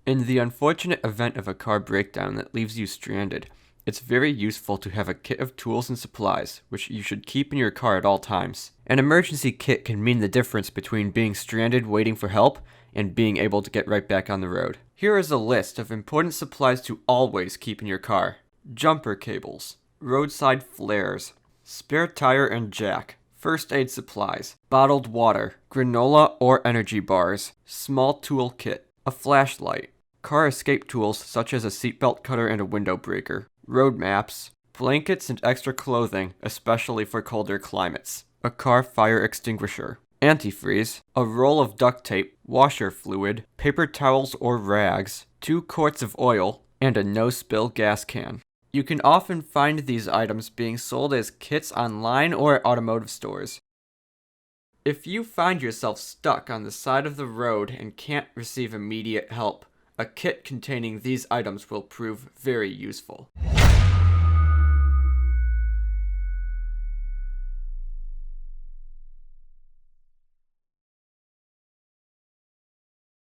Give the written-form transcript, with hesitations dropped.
In the unfortunate event of a car breakdown that leaves you stranded, it's very useful to have a kit of tools and supplies, which you should keep in your car at all times. An emergency kit can mean the difference between being stranded waiting for help and being able to get right back on the road. Here is a list of important supplies to always keep in your car. Jumper cables, roadside flares, spare tire and jack, first aid supplies, bottled water, granola or energy bars, small tool kit, a flashlight, car escape tools such as a seatbelt cutter and a window breaker, road maps, blankets and extra clothing, especially for colder climates, a car fire extinguisher, antifreeze, a roll of duct tape, washer fluid, paper towels or rags, 2 quarts of oil, and a no-spill gas can. You can often find these items being sold as kits online or at automotive stores. If you find yourself stuck on the side of the road and can't receive immediate help, a kit containing these items will prove very useful.